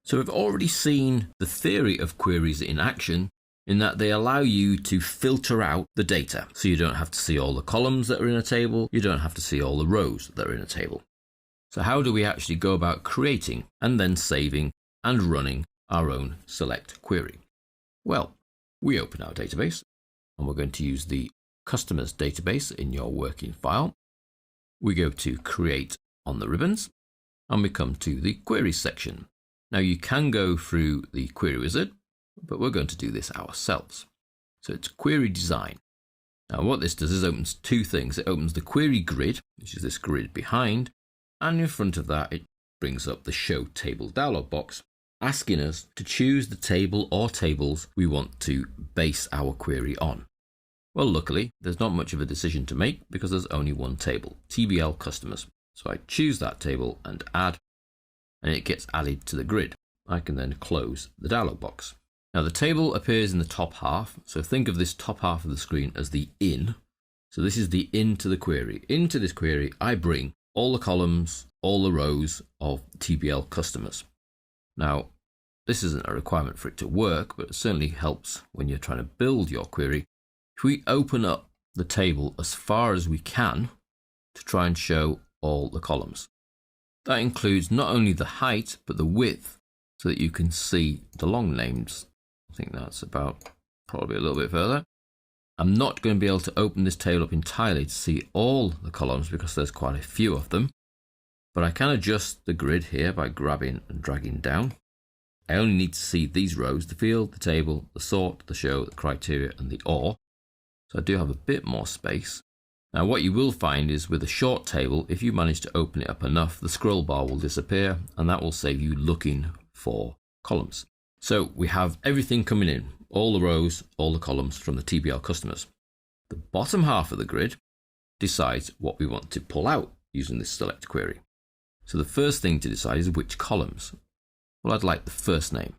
So we've already seen the theory of queries in action in that they allow you to filter out the data. So you don't have to see all the columns that are in a table, you don't have to see all the rows that are in a table. So how do we actually go about creating and then saving and running our own select query? Well, we open our database and we're going to use the customers database in your working file. We go to create on the ribbons and we come to the queries section. Now you can go through the query wizard, but we're going to do this ourselves. So it's query design. Now what this does is opens two things. It opens the query grid, which is this grid behind, and in front of that it brings up the show table dialog box, asking us to choose the table or tables we want to base our query on. Well, luckily there's not much of a decision to make because there's only one table, TBL customers. So I choose that table and add, and it gets added to the grid. I can then close the dialog box. Now the table appears in the top half, so think of this top half of the screen as the in. So this is the in to the query. Into this query I bring all the columns, all the rows of TBL customers. Now this isn't a requirement for it to work, but it certainly helps when you're trying to build your query. If we open up the table as far as we can to try and show all the columns. That includes not only the height, but the width, so that you can see the long names. I think that's about probably a little bit further. I'm not going to be able to open this table up entirely to see all the columns because there's quite a few of them, but I can adjust the grid here by grabbing and dragging down. I only need to see these rows, the field, the table, the sort, the show, the criteria, and the OR. So I do have a bit more space. Now what you will find is with a short table, if you manage to open it up enough, the scroll bar will disappear and that will save you looking for columns. So we have everything coming in, all the rows, all the columns from the TBL customers. The bottom half of the grid decides what we want to pull out using this select query. So the first thing to decide is which columns. Well, I'd like the first name.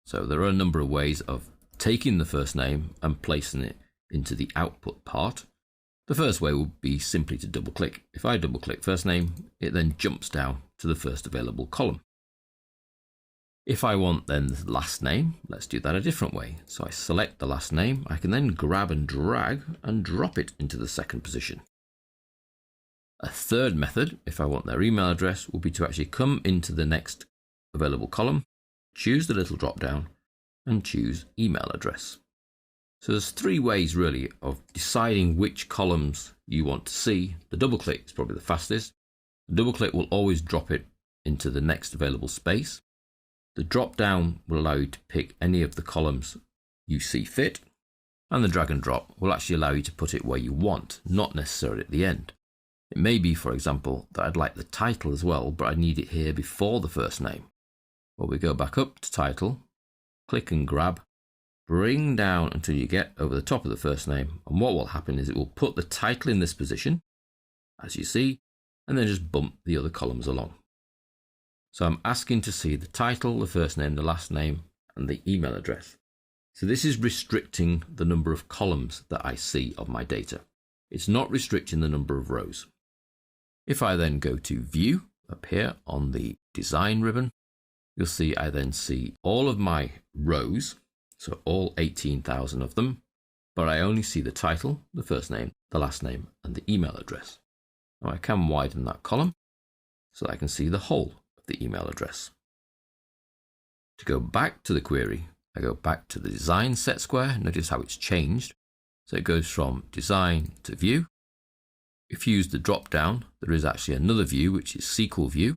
So there are a number of ways of taking the first name and placing it into the output part. The first way would be simply to double click. If I double click first name, it then jumps down to the first available column. If I want then the last name, let's do that a different way. So I select the last name, I can then grab and drag and drop it into the second position. A third method, if I want their email address, will be to actually come into the next available column, choose the little drop down and choose email address. So there's three ways really of deciding which columns you want to see. The double click is probably the fastest. The double click will always drop it into the next available space. The drop down will allow you to pick any of the columns you see fit. And the drag and drop will actually allow you to put it where you want, not necessarily at the end. It may be, for example, that I'd like the title as well, but I need it here before the first name. Well, we go back up to title, click and grab, bring down until you get over the top of the first name, and what will happen is it will put the title in this position, as you see, and then just bump the other columns along. So I'm asking to see the title, the first name, the last name, and the email address. So this is restricting the number of columns that I see of my data. It's not restricting the number of rows. If I then go to View, up here on the Design ribbon, you'll see I then see all of my rows, so all 18,000 of them, but I only see the title, the first name, the last name, and the email address. Now I can widen that column so that I can see the whole of the email address. To go back to the query, I go back to the Design set square. Notice how it's changed. So it goes from Design to View. If you use the drop down, there is actually another view, which is SQL View,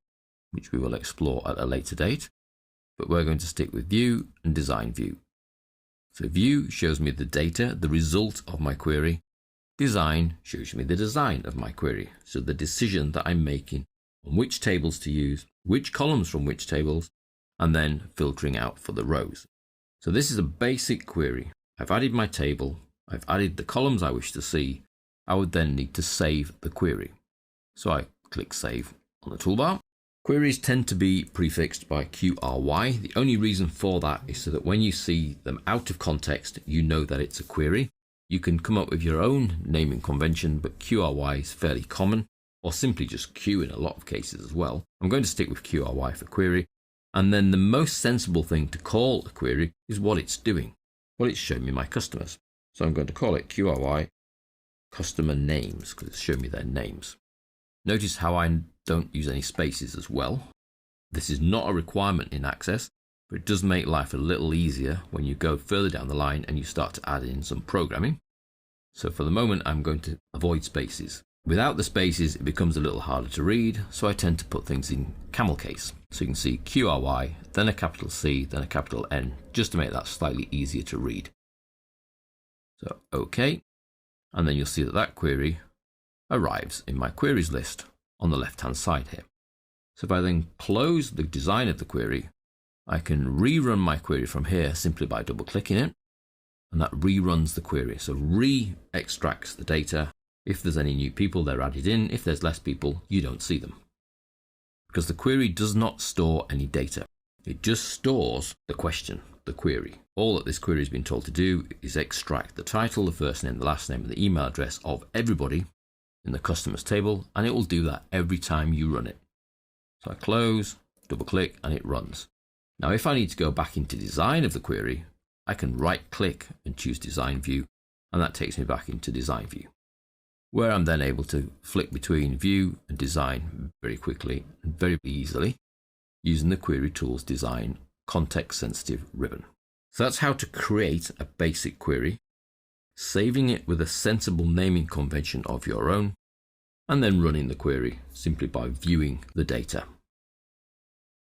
which we will explore at a later date, but we're going to stick with View and Design View. So View shows me the data, the result of my query. Design shows me the design of my query, so the decision that I'm making on which tables to use, which columns from which tables, and then filtering out for the rows. So this is a basic query. I've added my table, I've added the columns I wish to see. I would then need to save the query. So I click Save on the toolbar. Queries tend to be prefixed by QRY. The only reason for that is so that when you see them out of context, you know that it's a query. You can come up with your own naming convention, but QRY is fairly common, or simply just Q in a lot of cases as well. I'm going to stick with QRY for query, And then the most sensible thing to call a query is what it's doing. Well, it's showing me my customers. So I'm going to call it QRY customer names because it's showing me their names. Notice how I don't use any spaces as well. This is not a requirement in Access, but it does make life a little easier when you go further down the line and you start to add in some programming. So for the moment, I'm going to avoid spaces. Without the spaces, it becomes a little harder to read, so I tend to put things in camel case. So you can see QRY, then a capital C, then a capital N, just to make that slightly easier to read. So OK, and then you'll see that that query arrives in my queries list on the left-hand side here. So if I then close the design of the query, I can rerun my query from here simply by double-clicking it, and that reruns the query. So re-extracts the data. If there's any new people, they're added in. If there's less people, you don't see them. Because the query does not store any data. It just stores the question, the query. All that this query has been told to do is extract the title, the first name, the last name, and the email address of everybody in the customers table, and it will do that every time you run it. So I close, double-click, and it runs. Now, if I need to go back into design of the query, I can right-click and choose Design View, and that takes me back into Design View, where I'm then able to flick between View and Design very quickly and very easily using the Query Tools Design context-sensitive ribbon. So that's how to create a basic query, saving it with a sensible naming convention of your own, and then running the query simply by viewing the data.